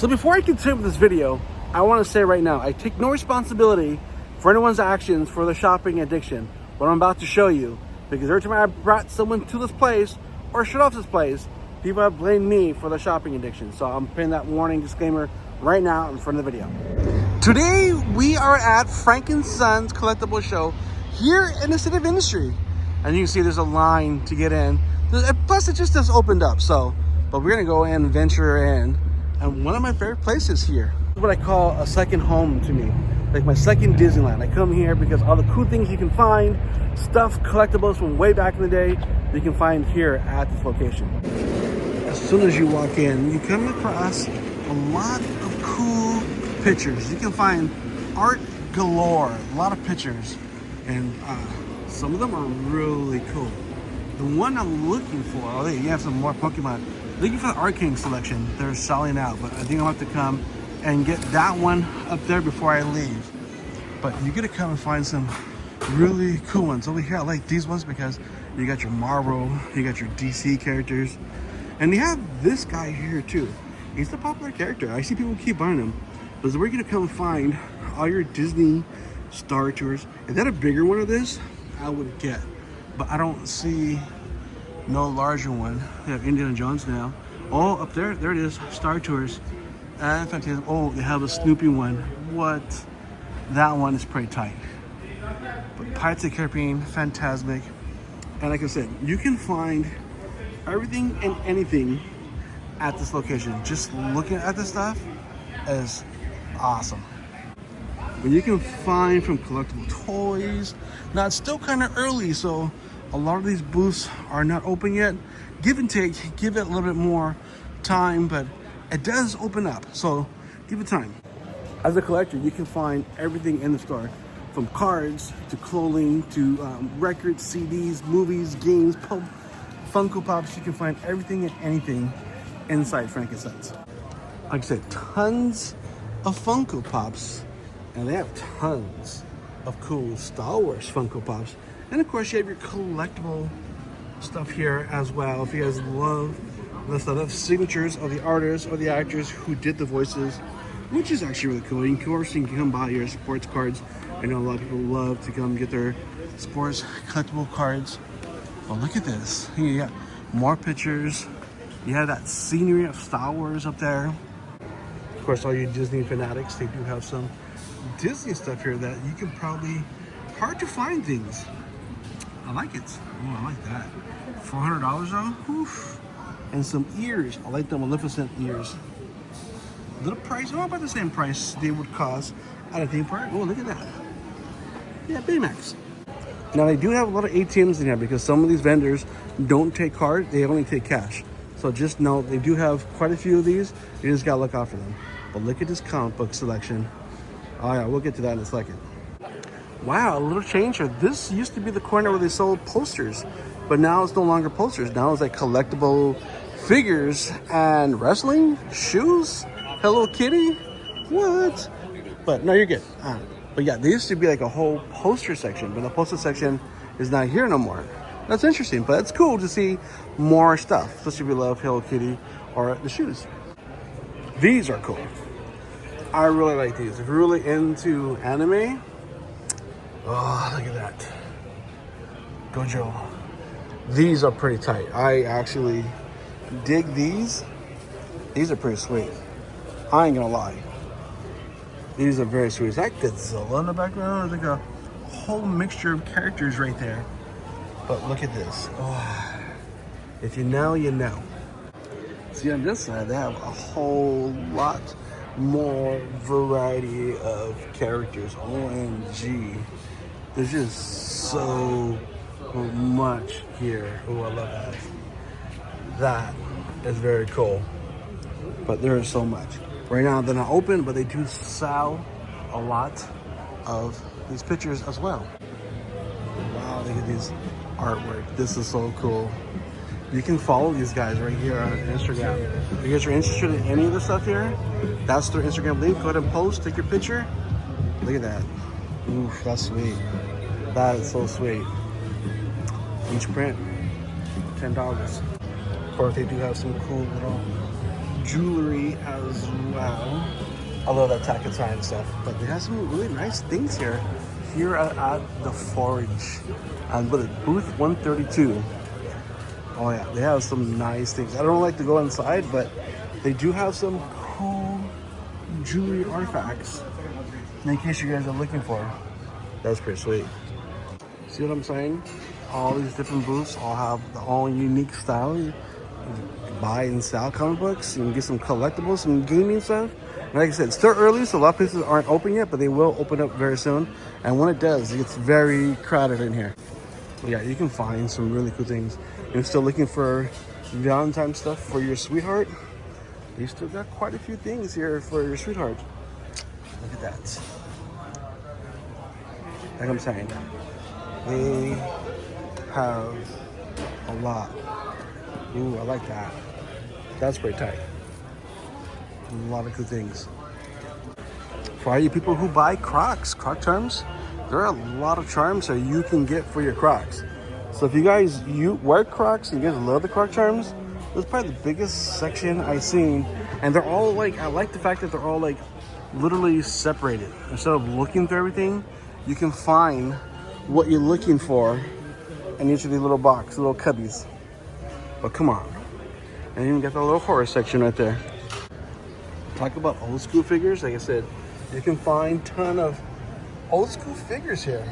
So before I continue with this video, I want to say right now, I take no responsibility for anyone's actions for their shopping addiction, what I'm about to show you, because every time I brought someone to this place or shut off this place, people have blamed me for their shopping addiction. So I'm putting that warning disclaimer right now in front of the video. Today, we are at Frank & Son's Collectible Show here in the City of Industry. And you can see there's a line to get in. Plus, it just opened up, so, but we're gonna go in and venture in. And one of my favorite places here, what I call a second home to me, like my second Disneyland. I come here because all the cool things you can find, stuff, collectibles from way back in the day, you can find here at this location. As soon as you walk in, you come across a lot of cool pictures. You can find art galore, a lot of pictures, and some of them are really cool. The one I'm looking for, oh, you have some more Pokemon. Looking for the Arcane selection. They're selling out, but I think I'll have to come and get that one up there before I leave. But you're gonna come and find some really cool ones. Over here, I like these ones because you got your Marvel, you got your DC characters, and you have this guy here too. He's the popular character. I see people keep buying him. But we're gonna come find all your Disney Star Tours. Is that a bigger one of this? I would get, but I don't see no larger one. They have Indiana Jones now. Oh, up there, there it is, Star Tours. And fantastic. Oh, they have a Snoopy one. What? That one is pretty tight. But Pirates of the Caribbean, Fantasmic. And like I said, you can find everything and anything at this location. Just looking at this stuff is awesome. But you can find from collectible toys. Now it's still kind of early, so a lot of these booths are not open yet. Give and take, give it a little bit more time, but it does open up, so give it time. As a collector, you can find everything in the store, from cards to clothing to records, CDs, movies, games, Funko Pops. You can find everything and anything inside Frank & Son's. Like I said, tons of Funko Pops, and they have tons of cool Star Wars Funko Pops. And of course, you have your collectible stuff here as well. If you guys love the stuff, signatures of the artists or the actors who did the voices, which is actually really cool. Of course, you can come buy your sports cards. I know a lot of people love to come get their sports collectible cards. But look at this. You got more pictures. You have that scenery of Star Wars up there. Of course, all you Disney fanatics, they do have some Disney stuff here that you can probably, hard to find things. I like it. Oh, I like that. $400 though? Oof. And some ears. I like the Maleficent ears. Little price, oh, about the same price they would cost at a theme park. Oh, look at that. Yeah, Baymax. Now they do have a lot of ATMs in here because some of these vendors don't take card, they only take cash. So just know they do have quite a few of these. You just gotta look out for them. But look at this comic book selection. Oh yeah, we'll get to that in a second. Wow, a little change here. This used to be the corner where they sold posters, but now it's no longer posters. Now it's like collectible figures and wrestling, shoes, Hello Kitty, what? But no, you're good. But yeah, there used to be like a whole poster section, but the poster section is not here no more. That's interesting, but it's cool to see more stuff, especially if you love Hello Kitty or the shoes. These are cool. I really like these. If you're really into anime, oh, look at that. Gojo. These are pretty tight. I actually dig these. These are pretty sweet. I ain't gonna lie. These are very sweet. Is that Godzilla in the background? Or like a whole mixture of characters right there. But look at this. Oh, if you know, you know. See, on this side, they have a whole lot more variety of characters. OMG. There's just so much here. Oh, I love that. That is very cool. But there is so much. Right now they're not open, but they do sell a lot of these pictures as well. Wow, look at these artwork. This is so cool. You can follow these guys right here on Instagram. If you guys are interested in any of the stuff here, that's their Instagram link. Go ahead and post, take your picture. Look at that. Oof, that's sweet. That is so sweet. Each print, $10. Of course, they do have some cool little jewelry as well. I love that Takatsu and stuff, but they have some really nice things here at the Forge. And what is it, booth 132? Oh yeah, they have some nice things. I don't like to go inside, but they do have some cool jewelry artifacts in case you guys are looking for. That's pretty sweet. See what I'm saying? All these different booths all have their own unique style. You can buy and sell comic books. You can get some collectibles, some gaming stuff. And like I said, it's still early, so a lot of places aren't open yet, but they will open up very soon. And when it does, it gets very crowded in here. But yeah, you can find some really cool things. You're still looking for Valentine stuff for your sweetheart. They still got quite a few things here for your sweetheart. Look at that. Like I'm saying, they have a lot. Ooh, I like that. That's pretty tight. A lot of good things. For all you people who buy Crocs, Croc charms, there are a lot of charms that you can get for your Crocs. So if you wear Crocs and you guys love the Croc charms, this is probably the biggest section I've seen. And they're all like, I like the fact that they're all like literally separated. Instead of looking through everything, you can find what you're looking for in each of these little boxes, little cubbies. But come on. And you even got the little horror section right there. Talk about old school figures. Like I said, you can find a ton of old school figures here.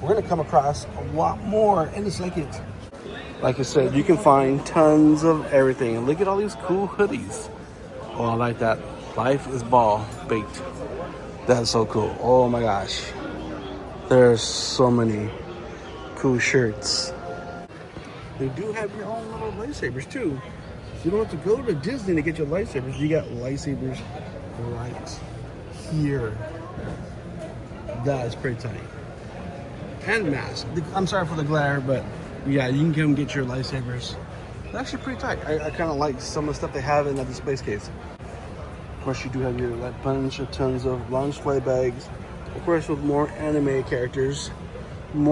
We're gonna come across a lot more in a second. Like I said, you can find tons of everything. Look at all these cool hoodies. Oh, I like that. Life is ball baked. That's so cool. Oh my gosh. There's so many cool shirts. They do have your own little lightsabers too. So you don't have to go to Disney to get your lightsabers. You got lightsabers right here. That is pretty tight. And masks. I'm sorry for the glare, but yeah, you can come get your lightsabers. They're actually pretty tight. I kind of like some of the stuff they have in the display case. Of course, you do have your bunch of tons of launch fly bags. Of course, with more anime characters. And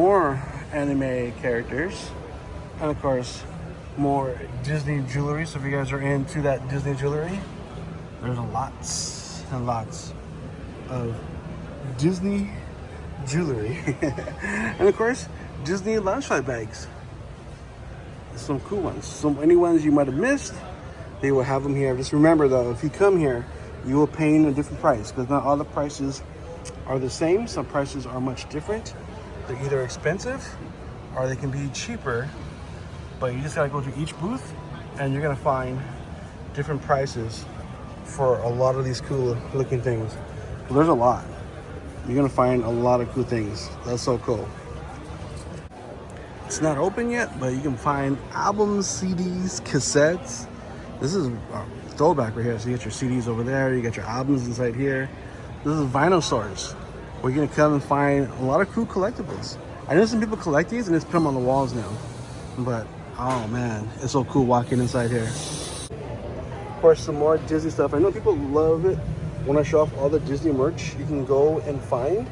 of course, more Disney jewelry. So if you guys are into that Disney jewelry, there's lots and lots of Disney jewelry. And of course, Disney launch fly bags. Some cool ones. Any ones you might have missed, they will have them here. Just remember though, if you come here, you will pay a different price because not all the prices are the same. Some prices are much different. They're either expensive or they can be cheaper, but you just gotta go to each booth and you're gonna find different prices for a lot of these cool looking things. Well, there's a lot. You're gonna find a lot of cool things. That's so cool. It's not open yet, but you can find albums, CDs, cassettes. This is a throwback right here. So you got your CDs over there, you got your albums inside here. This is vinyl stores. We're gonna come and find a lot of cool collectibles. I know some people collect these and just put them on the walls now. But, oh man, it's so cool walking inside here. Of course, some more Disney stuff. I know people love it when I show off all the Disney merch you can go and find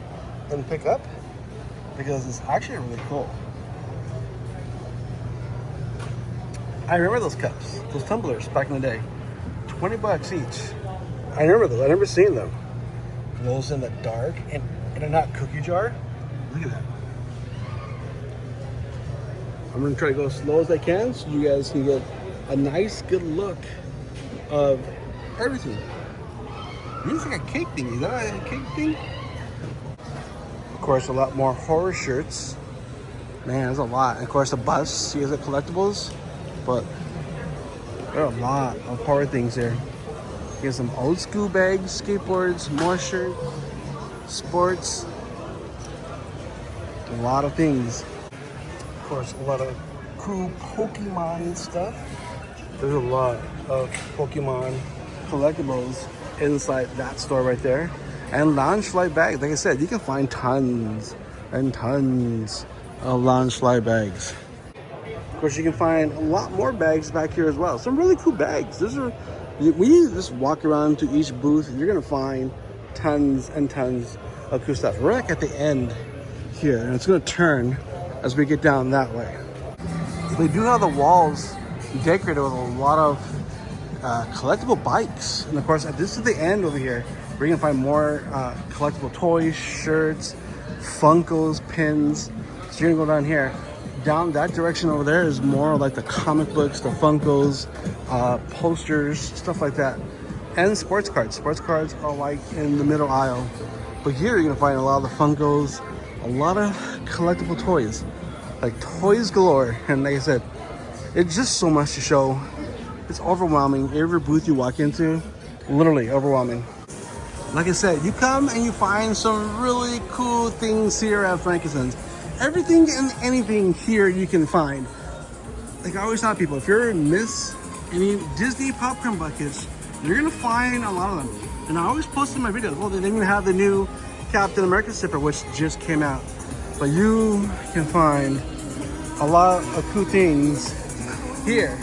and pick up because it's actually really cool. I remember those cups, those tumblers back in the day. 20 bucks each. I remember those. I remember seeing them. Glows in the dark and in a not cookie jar. Look at that. I'm gonna try to go as slow as I can so you guys can get a nice, good look of everything. This is like a cake thing. Is that a cake thing? Of course, a lot more horror shirts. Man, there's a lot. And of course, the bus. You guys have collectibles. But there are a lot of horror things there. You get some old school bags, skateboards, more shirts, sports. A lot of things. Of course, a lot of cool Pokemon stuff. There's a lot of Pokemon collectibles inside that store right there. And lounge fly bags. Like I said, you can find tons and tons of lounge fly bags. Of course, you can find a lot more bags back here as well. Some really cool bags. When you just walk around to each booth, you're gonna find tons and tons of cool stuff. We're like at the end here, and it's gonna turn as we get down that way. They do have the walls decorated with a lot of collectible bikes. And of course, this is the end over here. We're gonna find more collectible toys, shirts, Funkos, pins. So you're gonna go down here. Down that direction over there is more like the comic books, the Funkos, posters, stuff like that. And sports cards. Sports cards are like in the middle aisle. But here you're gonna find a lot of the Funkos, a lot of collectible toys. Like toys galore. And like I said, it's just so much to show. It's overwhelming. Every booth you walk into, literally overwhelming. Like I said, you come and you find some really cool things here at Frankenstein's. Everything and anything here you can find. Like I always tell people, if you're miss any Disney popcorn buckets, you're gonna find a lot of them. And I always post in my videos, well, they even have the new Captain America zipper, which just came out. But you can find a lot of cool things here.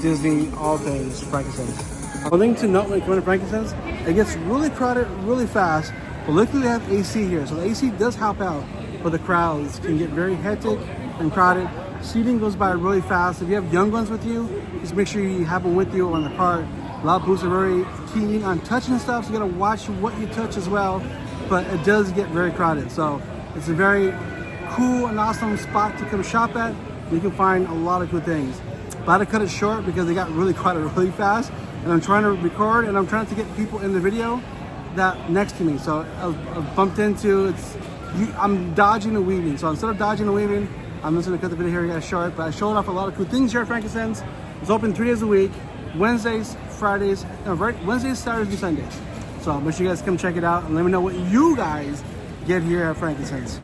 Disney, all things Frankenstein's. One thing to note when you come to Frankenstein's, it gets really crowded really fast, but luckily they have AC here, so the AC does help out, but the crowds can get very hectic and crowded. Seating goes by really fast. If you have young ones with you, just make sure you have them with you or in the cart. A lot of booths are very keen on touching stuff, so you gotta watch what you touch as well, but it does get very crowded. So it's a very cool and awesome spot to come shop at. You can find a lot of good things. But I had to cut it short because they got really crowded really fast, and I'm trying to record and I'm trying to get people in the video that next to me. So I bumped into, I'm dodging and weaving. So instead of dodging and weaving, I'm just gonna cut the video here short, but I showed off a lot of cool things here at Frankenstein's. It's open 3 days a week, Wednesdays, Fridays, Wednesdays, Saturdays, and Sundays. So make sure you guys come check it out and let me know what you guys get here at Frankenstein's.